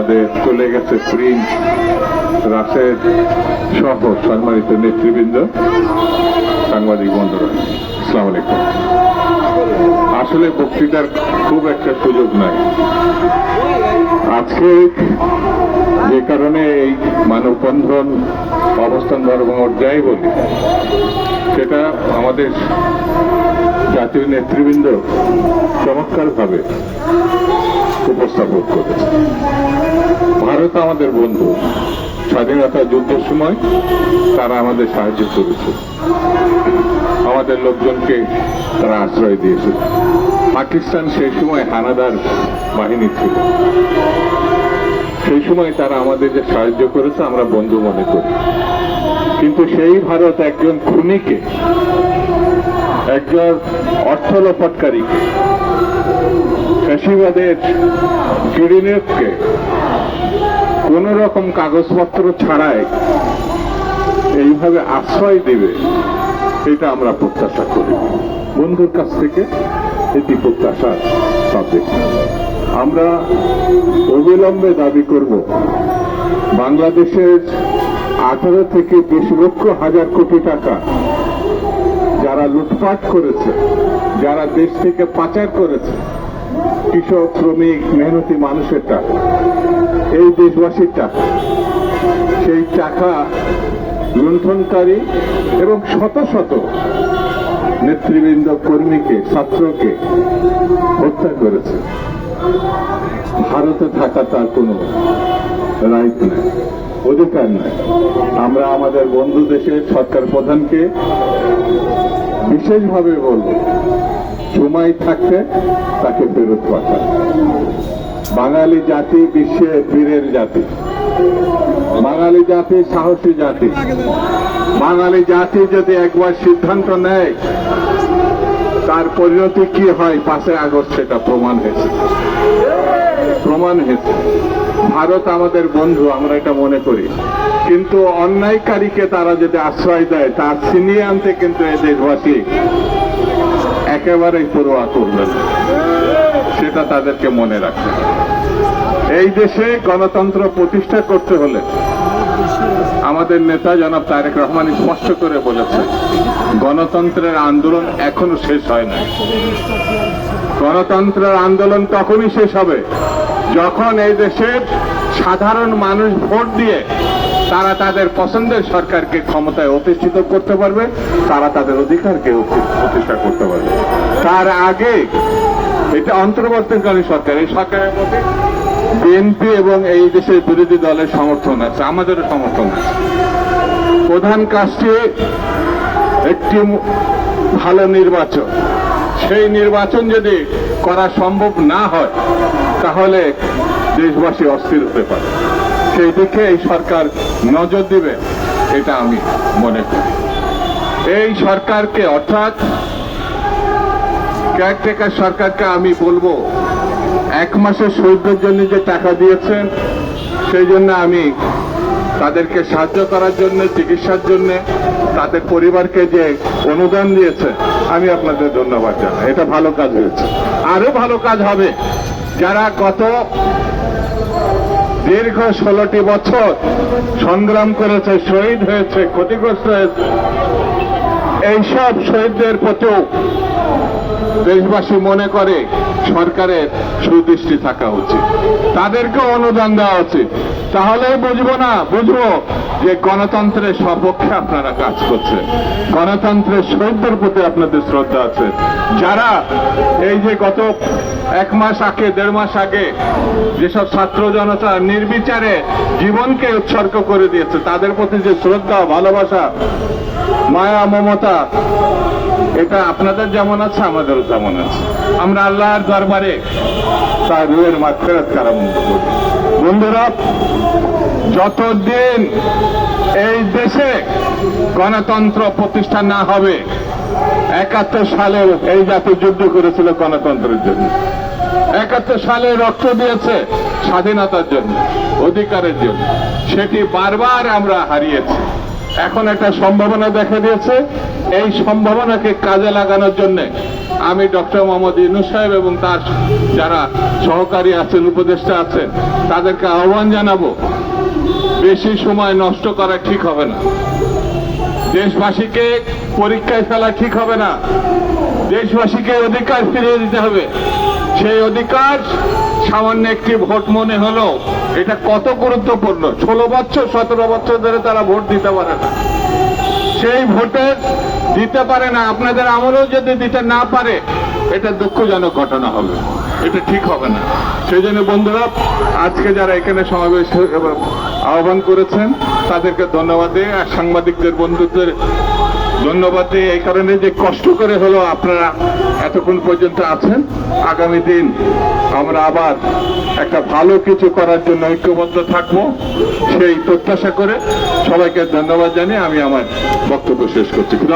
আমাদের চলে গেছে প্রিন্স রাশেদ সহ সম্মানিত নেতৃবৃন্দ, সাংবাদিক বন্ধুরা, আসসালামু আলাইকুম। আসলে বক্তৃতার খুব একটা সুযোগ নাই আজকে, যে কারণে এই মানববন্ধন অবস্থান ধর্মঘট যাই বলি, সেটা আমাদের জাতীয় নেতৃবৃন্দ চমৎকারভাবে উপস্থাপন করেছে। ভারত আমাদের বন্ধু, স্বাধীনতা যুদ্ধের সময় তারা আমাদের সাহায্য করেছে, আমাদের লোকজনকে তারা আশ্রয় দিয়েছে। পাকিস্তান সেই সময় হানাদার বাহিনী ছিল, সেই সময় তারা আমাদের যে সাহায্য করেছে আমরা বন্ধু মনে করি। কিন্তু সেই ভারত একজন খুনিকে, একজন অর্থলোপাটকারীকে, ফ্যাসিবাদের কিরিনেটকে কোন রকম কাগজপত্র ছাড়াই এইভাবে আশ্রয় দিবে, এটা আমরা প্রত্যাশা করি। বন্ধুর কাছ থেকে এটি প্রত্যাশার সাবজেক্ট। আমরা অবিলম্বে দাবি করব, বাংলাদেশের 18 থেকে 20 লক্ষ হাজার কোটি টাকা যারা লুটপাট করেছে, যারা দেশ থেকে পাচার করেছে, কৃষক, শ্রমিক, মেহনতি মানুষের টাকা, এই দেশবাসীর টাকা, সেই টাকা লুণ্ঠনকারী এবং শত শত নেতৃবৃন্দ, কর্মীকে, ছাত্রকে হত্যা করেছে। ভারতে থাকা তার কোনো রাইট নেই, অধিকার নেই। আমরা আমাদের বন্ধু দেশের সরকার প্রধানকে বিশেষভাবে বলব, সময় থাকতে তাকে ফেরত পাঠান। বাঙালি জাতি বিশ্বের বীরের জাতি, বাঙালি জাতি সাহসী জাতি। বাঙালি জাতি যদি একবার সিদ্ধান্ত নেয়, তার পরিণতি কি হয় 5 আগস্ট সেটা প্রমাণ হয়েছে। ভারত আমাদের বন্ধু, আমরা এটা মনে করি, কিন্তু অন্যায়কারীকে তারা যদি আশ্রয় দেয়, তার ছিনিয়ে আনতে কিন্তু এই দেশবাসী একেবারেই পরোয়া করবে না, সেটা তাদেরকে মনে রাখবে। এই দেশে গণতন্ত্র প্রতিষ্ঠা করতে হলে আমাদের নেতা জনাব তারেক রহমান স্পষ্ট করে বলেছেন, গণতন্ত্রের আন্দোলন এখনো শেষ হয় নাই। গণতন্ত্রের আন্দোলন তখনই শেষ হবে যখন এই দেশের সাধারণ মানুষ ভোট দিয়ে তারা তাদের পছন্দের সরকারকে ক্ষমতায় অধিষ্ঠিত করতে পারবে, তারা তাদের অধিকারকে প্রতিষ্ঠা করতে পারবে। তার আগে এটা অন্তর্বর্তীকালীন সরকার, এই সরকারের মধ্যে বিএনপি এবং এই দেশের বিরোধী দলের সমর্থন আছে, আমাদেরও সমর্থন আছে। প্রধান কাজটি একটি ভালো নির্বাচন। সেই নির্বাচন যদি করা সম্ভব না হয়, তাহলে দেশবাসী অস্থির হতে পারে। সেই দিকে এই সরকার নজর দিবে, এটা আমি মনে করি। এই সরকারকে, অর্থাৎ কেয়ারটেকার সরকারকে আমি বলবো, 1 মাসের শহীদদের জন্য যে টাকা দিয়েছেন, সেই জন্য আমি তাদেরকে সাহায্য করার জন্য, চিকিৎসার জন্য, তাদের পরিবারকে যে অনুদান দিয়েছে, আমি আপনাদের ধন্যবাদ জানাই। এটা ভালো কাজ হয়েছে, আরো ভালো কাজ হবে। যারা গত দীর্ঘ 16টি বছর সংগ্রাম করেছে, শহীদ হয়েছে, ক্ষতিগ্রস্ত হয়েছে, এইসব শহীদদের প্রতিও দেশবাসী মনে করে সরকারের সুদৃষ্টি থাকা উচিত, তাদেরকে অনুদান দেওয়া উচিত। তাহলে বুঝবো যে গণতন্ত্রের সপক্ষে আপনারা কাজ করছেন, গণতন্ত্রের শহীদদের প্রতি আপনাদের শ্রদ্ধা আছে। যারা এই যে গত 1 মাস আগে, 1.5 মাস আগে যেসব ছাত্র জনতা নির্বিচারে জীবনকে উৎসর্গ করে দিয়েছে, তাদের প্রতি যে শ্রদ্ধা, ভালোবাসা, মায়া, মমতা, এটা আপনাদের যেমন আছে, আমাদেরও তেমন আছে। আমরা আল্লাহর দরবারে তার রুহের মাগফিরাত কামনা করি। বন্ধুরা, যতদিন এই দেশে গণতন্ত্র প্রতিষ্ঠা না হবে, 71 সালে এই জাতি যুদ্ধ করেছিল গণতন্ত্রের জন্য, 71 সালে রক্ত দিয়েছে স্বাধীনতার জন্য, অধিকারের জন্য, সেটি বারবার আমরা হারিয়েছি। এখন একটা সম্ভাবনা দেখা দিয়েছে। এই সম্ভাবনাকে কাজে লাগানোর জন্য আমি ডক্টর মোহাম্মদ ইউনূস সাহেব এবং তার যারা সহকারী আছেন, উপদেষ্টা আছেন, তাদেরকে আহ্বান জানাবো, বেশি সময় নষ্ট করা ঠিক হবে না। দেশবাসীকে পরীক্ষায় ফেলা ঠিক হবে না। দেশবাসীকে অধিকার ফিরিয়ে দিতে হবে। সেই অধিকার সামান্য একটি ভোট মনে হলো এটা কত গুরুত্বপূর্ণ। 16 বছর 17 বছর ধরে তারা ভোট দিতে পারে না। সেই ভোটে দিতে পারে না, আপনাদের আমলেও যদি দিতে না পারে, এটা দুঃখজনক ঘটনা হবে, এটা ঠিক হবে না। সেই জন্য বন্ধুরা, আজকে যারা এখানে সমাবেশ আহ্বান করেছেন তাদেরকে ধন্যবাদ দিই, আর সাংবাদিকদের বন্ধুদের ধন্যবাদ দিই এই কারণে যে কষ্ট করে হলো আপনারা এতক্ষণ পর্যন্ত আছেন। আগামী দিন আমরা আবার একটা ভালো কিছু করার জন্য ঐক্যবদ্ধ থাকবো, সেই প্রত্যাশা করে সবাইকে ধন্যবাদ জানিয়ে আমি আমার বক্তব্য শেষ করছি।